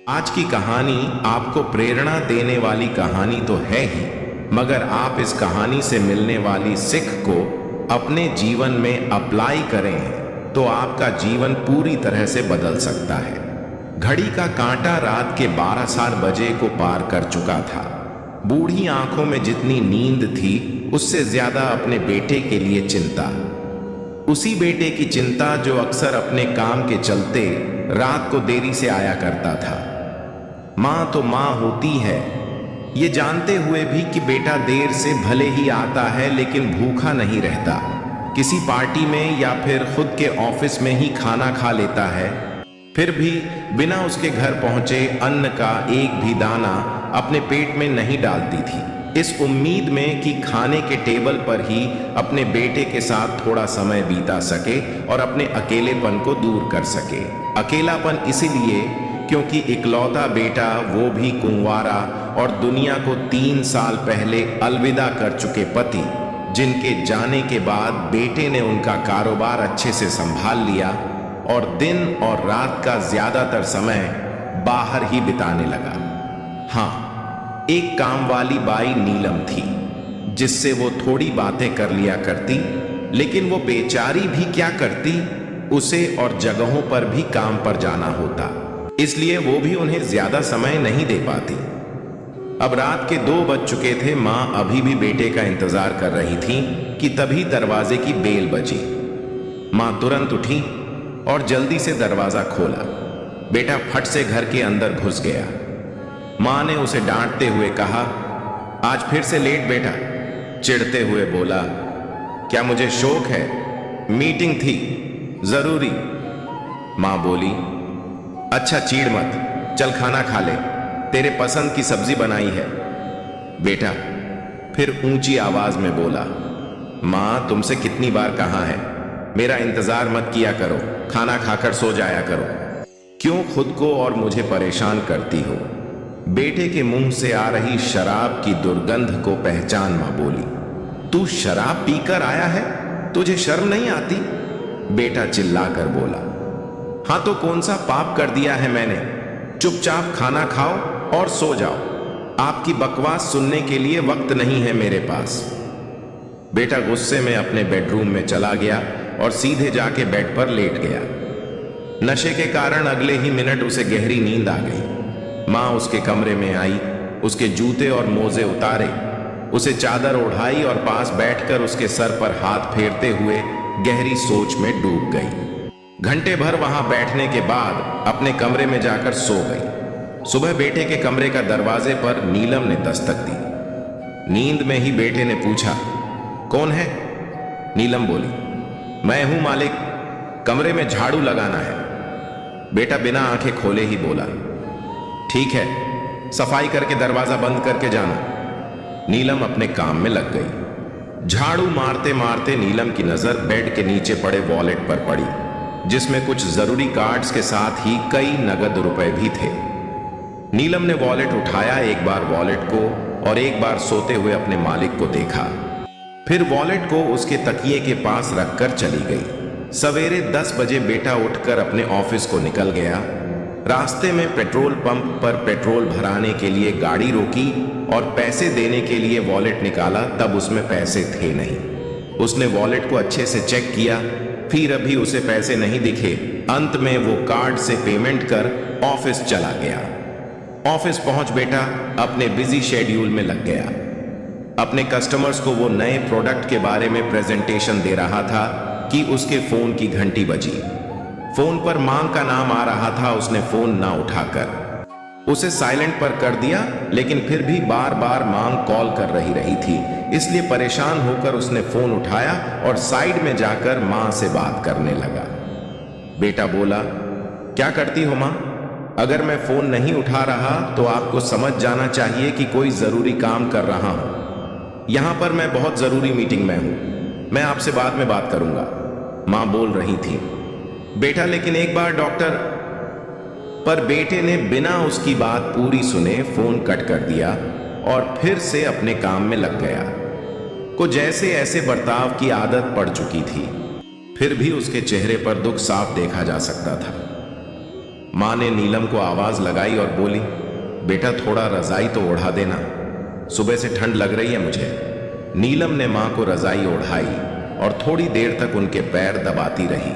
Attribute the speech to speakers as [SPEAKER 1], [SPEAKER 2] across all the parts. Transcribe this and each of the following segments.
[SPEAKER 1] आज की कहानी आपको प्रेरणा देने वाली कहानी तो है ही, मगर आप इस कहानी से मिलने वाली सीख को अपने जीवन में अप्लाई करें तो आपका जीवन पूरी तरह से बदल सकता है। घड़ी का कांटा रात के 12 बजे को पार कर चुका था। बूढ़ी आंखों में जितनी नींद थी उससे ज्यादा अपने बेटे के लिए चिंता। उसी बेटे की चिंता जो अक्सर अपने काम के चलते रात को देरी से आया करता था। माँ तो माँ होती है, ये जानते हुए भी कि बेटा देर से भले ही आता है लेकिन भूखा नहीं रहता। किसी पार्टी में या फिर खुद के ऑफिस में ही खाना खा लेता है, फिर भी बिना उसके घर पहुंचे अन्न का एक भी दाना अपने पेट में नहीं डालती थी, इस उम्मीद में कि खाने के टेबल पर ही अपने बेटे के साथ थोड़ा समय बिता सके और अपने अकेलेपन को दूर कर सके। अकेलापन इसीलिए क्योंकि इकलौता बेटा, वो भी कुंवारा, और दुनिया को 3 साल पहले अलविदा कर चुके पति, जिनके जाने के बाद बेटे ने उनका कारोबार अच्छे से संभाल लिया और दिन और रात का ज्यादातर समय बाहर ही बिताने लगा। हाँ, एक काम वाली बाई नीलम थी जिससे वो थोड़ी बातें कर लिया करती, लेकिन वो बेचारी भी क्या करती, उसे और जगहों पर भी काम पर जाना होता, इसलिए वो भी उन्हें ज्यादा समय नहीं दे पाती। अब रात के 2 बज चुके थे। माँ अभी भी बेटे का इंतजार कर रही थी कि तभी दरवाजे की बेल बजी। माँ तुरंत उठी और जल्दी से दरवाजा खोला। बेटा फट से घर के अंदर घुस गया। माँ ने उसे डांटते हुए कहा, आज फिर से लेट बेटा। चिढ़ते हुए बोला, क्या मुझे शौक है? मीटिंग थी जरूरी। माँ बोली, अच्छा चीड़ मत, चल खाना खा ले, तेरे पसंद की सब्जी बनाई है। बेटा फिर ऊंची आवाज में बोला, माँ तुमसे कितनी बार कहा है, मेरा इंतजार मत किया करो, खाना खाकर सो जाया करो। क्यों खुद को और मुझे परेशान करती हो? बेटे के मुंह से आ रही शराब की दुर्गंध को पहचान माँ बोली, तू शराब पीकर आया है, तुझे शर्म नहीं आती? बेटा चिल्लाकर बोला, हाँ तो कौन सा पाप कर दिया है मैंने? चुपचाप खाना खाओ और सो जाओ, आपकी बकवास सुनने के लिए वक्त नहीं है मेरे पास। बेटा गुस्से में अपने बेडरूम में चला गया और सीधे जाके बेड पर लेट गया। नशे के कारण अगले ही मिनट उसे गहरी नींद आ गई। माँ उसके कमरे में आई, उसके जूते और मोजे उतारे, उसे चादर ओढ़ाई और पास बैठकर उसके सर पर हाथ फेरते हुए गहरी सोच में डूब गई। घंटे भर वहां बैठने के बाद अपने कमरे में जाकर सो गई। सुबह बेटे के कमरे का दरवाजे पर नीलम ने दस्तक दी। नींद में ही बेटे ने पूछा, कौन है? नीलम बोली, मैं हूं मालिक, कमरे में झाड़ू लगाना है। बेटा बिना आंखें खोले ही बोला, ठीक है, सफाई करके दरवाजा बंद करके जाना। नीलम अपने काम में लग गई। झाड़ू मारते मारते नीलम की नजर बेड के नीचे पड़े वॉलेट पर पड़ी, जिसमें कुछ जरूरी कार्ड्स के साथ ही कई नगद रुपए भी थे। नीलम ने वॉलेट उठाया, एक बार वॉलेट को और एक बार सोते हुए अपने मालिक को देखा, फिर वॉलेट को उसके तकिए के पास रखकर चली गई। सवेरे 10 बजे बेटा उठकर अपने ऑफिस को निकल गया। रास्ते में पेट्रोल पंप पर पेट्रोल भराने के लिए गाड़ी रोकी और पैसे देने के लिए वॉलेट निकाला, तब उसमें पैसे थे नहीं। उसने वॉलेट को अच्छे से चेक किया, फिर अभी उसे पैसे नहीं दिखे। अंत में वो कार्ड से पेमेंट कर ऑफिस चला गया। ऑफिस पहुंच बेटा अपने बिजी शेड्यूल में लग गया। अपने कस्टमर्स को वो नए प्रोडक्ट के बारे में प्रेजेंटेशन दे रहा था कि उसके फोन की घंटी बजी। फोन पर मांग का नाम आ रहा था। उसने फोन ना उठाकर उसे साइलेंट पर कर दिया, लेकिन फिर भी बार बार मांग कॉल कर रही थी, इसलिए परेशान होकर उसने फोन उठाया और साइड में जाकर मां से बात करने लगा। बेटा बोला, क्या करती हो मां? अगर मैं फोन नहीं उठा रहा तो आपको समझ जाना चाहिए कि कोई जरूरी काम कर रहा हूं। यहां पर मैं बहुत जरूरी मीटिंग में हूं, मैं आपसे बाद में बात करूंगा, मां बोल रही थी। बेटा लेकिन एक बार डॉक्टर, पर बेटे ने बिना उसकी बात पूरी सुने फोन कट कर दिया और फिर से अपने काम में लग गया। को जैसे ऐसे बर्ताव की आदत पड़ चुकी थी, फिर भी उसके चेहरे पर दुख साफ देखा जा सकता था। माँ ने नीलम को आवाज लगाई और बोली, बेटा थोड़ा रजाई तो ओढ़ा देना, सुबह से ठंड लग रही है मुझे। नीलम ने माँ को रजाई ओढ़ाई और थोड़ी देर तक उनके पैर दबाती रही।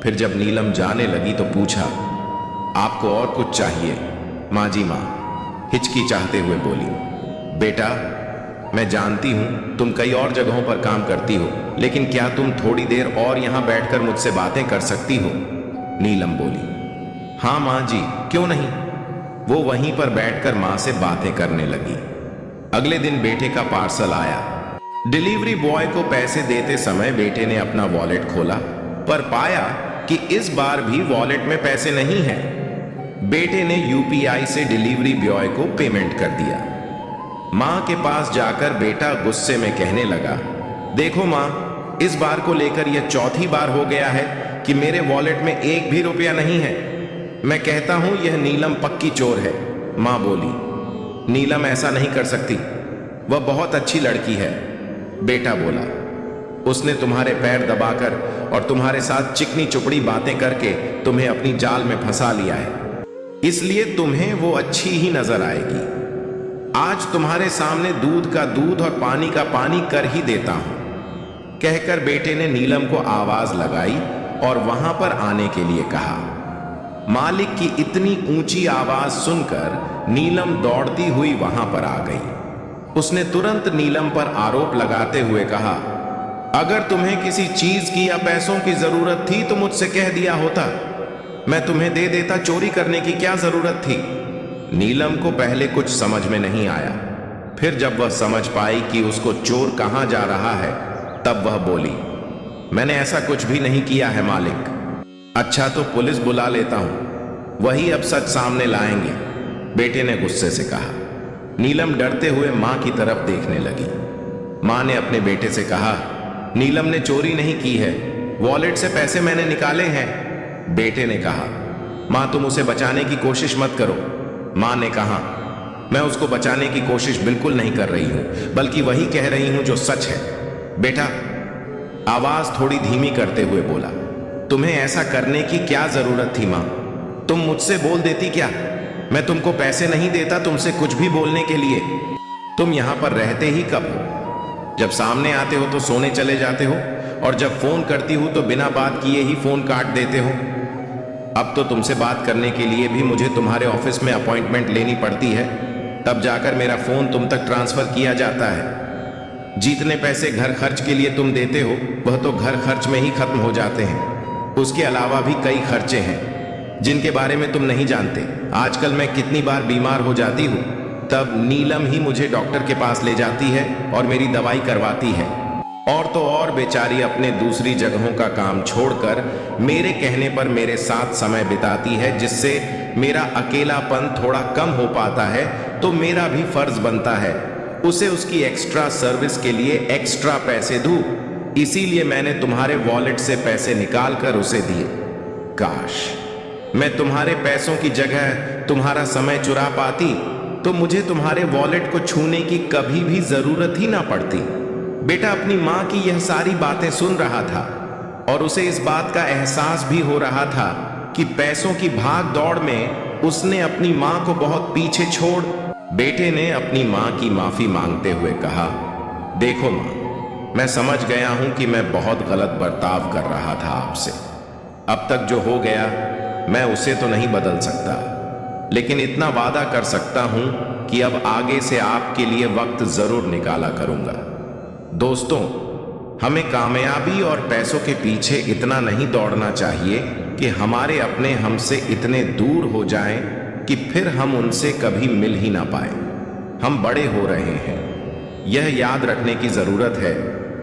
[SPEAKER 1] फिर जब नीलम जाने लगी तो पूछा, आपको और कुछ चाहिए? माँ जी, माँ हिचकिचाते हुए बोली, बेटा मैं जानती हूं तुम कई और जगहों पर काम करती हो, लेकिन क्या तुम थोड़ी देर और यहां बैठकर मुझसे बातें कर सकती हो? नीलम बोली, हाँ माँ जी, क्यों नहीं। वो वहीं पर बैठकर माँ से बातें करने लगी। अगले दिन बेटे का पार्सल आया। डिलीवरी बॉय को पैसे देते समय बेटे ने अपना वॉलेट खोला, पर पाया कि इस बार भी वॉलेट में पैसे नहीं हैं। बेटे ने यूपीआई से डिलीवरी बॉय को पेमेंट कर दिया। मां के पास जाकर बेटा गुस्से में कहने लगा, देखो मां, इस बार को लेकर यह चौथी बार हो गया है कि मेरे वॉलेट में एक भी रुपया नहीं है। मैं कहता हूं यह नीलम पक्की चोर है। मां बोली, नीलम ऐसा नहीं कर सकती, वह बहुत अच्छी लड़की है। बेटा बोला, उसने तुम्हारे पैर दबाकर और तुम्हारे साथ चिकनी चुपड़ी बातें करके तुम्हें अपनी जाल में फंसा लिया है, इसलिए तुम्हें वो अच्छी ही नजर आएगी। आज तुम्हारे सामने दूध का दूध और पानी का पानी कर ही देता हूं। कहकर बेटे ने नीलम को आवाज लगाई और वहां पर आने के लिए कहा। मालिक की इतनी ऊंची आवाज सुनकर नीलम दौड़ती हुई वहां पर आ गई। उसने तुरंत नीलम पर आरोप लगाते हुए कहा, अगर तुम्हें किसी चीज की या पैसों की जरूरत थी तो मुझसे कह दिया होता, मैं तुम्हें दे देता, चोरी करने की क्या जरूरत थी। नीलम को पहले कुछ समझ में नहीं आया, फिर जब वह समझ पाई कि उसको चोर कहां जा रहा है, तब वह बोली, मैंने ऐसा कुछ भी नहीं किया है मालिक। अच्छा तो पुलिस बुला लेता हूं, वही अब सच सामने लाएंगे, बेटे ने गुस्से से कहा। नीलम डरते हुए मां की तरफ देखने लगी। मां ने अपने बेटे से कहा, नीलम ने चोरी नहीं की है, वॉलेट से पैसे मैंने निकाले हैं। बेटे ने कहा, मां तुम उसे बचाने की कोशिश मत करो। मां ने कहा, मैं उसको बचाने की कोशिश बिल्कुल नहीं कर रही हूं, बल्कि वही कह रही हूं जो सच है। बेटा, आवाज थोड़ी धीमी करते हुए बोला, तुम्हें ऐसा करने की क्या जरूरत थी मां? तुम मुझसे बोल देती क्या? मैं तुमको पैसे नहीं देता तुमसे कुछ भी बोलने के लिए। तुम यहां पर रहते ही कब हो? जब सामने आते हो तो सोने चले जाते हो, और जब फोन करती हूं तो बिना बात किए ही फोन काट देते हो। अब तो तुमसे बात करने के लिए भी मुझे तुम्हारे ऑफिस में अपॉइंटमेंट लेनी पड़ती है, तब जाकर मेरा फोन तुम तक ट्रांसफर किया जाता है। जितने पैसे घर खर्च के लिए तुम देते हो वह तो घर खर्च में ही खत्म हो जाते हैं। उसके अलावा भी कई खर्चे हैं जिनके बारे में तुम नहीं जानते। आजकल मैं कितनी बार बीमार हो जाती हूँ, तब नीलम ही मुझे डॉक्टर के पास ले जाती है और मेरी दवाई करवाती है। और तो और बेचारी अपने दूसरी जगहों का काम छोड़कर मेरे कहने पर मेरे साथ समय बिताती है, जिससे मेरा अकेलापन थोड़ा कम हो पाता है। तो मेरा भी फर्ज बनता है उसे उसकी एक्स्ट्रा सर्विस के लिए एक्स्ट्रा पैसे दूं। इसीलिए मैंने तुम्हारे वॉलेट से पैसे निकाल कर उसे दिए। काश मैं तुम्हारे पैसों की जगह तुम्हारा समय चुरा पाती तो मुझे तुम्हारे वॉलेट को छूने की कभी भी जरूरत ही ना पड़ती। बेटा अपनी मां की यह सारी बातें सुन रहा था और उसे इस बात का एहसास भी हो रहा था कि पैसों की भाग दौड़ में उसने अपनी मां को बहुत पीछे छोड़। बेटे ने अपनी मां की माफी मांगते हुए कहा, देखो मां, मैं समझ गया हूं कि मैं बहुत गलत बर्ताव कर रहा था आपसे। अब तक जो हो गया मैं उसे तो नहीं बदल सकता, लेकिन इतना वादा कर सकता हूं कि अब आगे से आपके लिए वक्त जरूर निकाला करूंगा। दोस्तों, हमें कामयाबी और पैसों के पीछे इतना नहीं दौड़ना चाहिए कि हमारे अपने हमसे इतने दूर हो जाएं कि फिर हम उनसे कभी मिल ही ना पाए। हम बड़े हो रहे हैं, यह याद रखने की जरूरत है,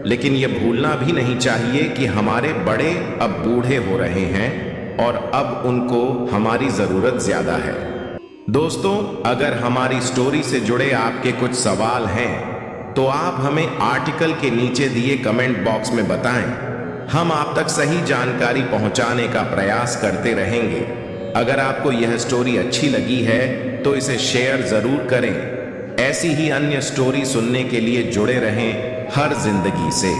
[SPEAKER 1] लेकिन यह भूलना भी नहीं चाहिए कि हमारे बड़े अब बूढ़े हो रहे हैं और अब उनको हमारी जरूरत ज्यादा है। दोस्तों, अगर हमारी स्टोरी से जुड़े आपके कुछ सवाल हैं तो आप हमें आर्टिकल के नीचे दिए कमेंट बॉक्स में बताएं। हम आप तक सही जानकारी पहुंचाने का प्रयास करते रहेंगे। अगर आपको यह स्टोरी अच्छी लगी है तो इसे शेयर जरूर करें। ऐसी ही अन्य स्टोरी सुनने के लिए जुड़े रहें हर जिंदगी से।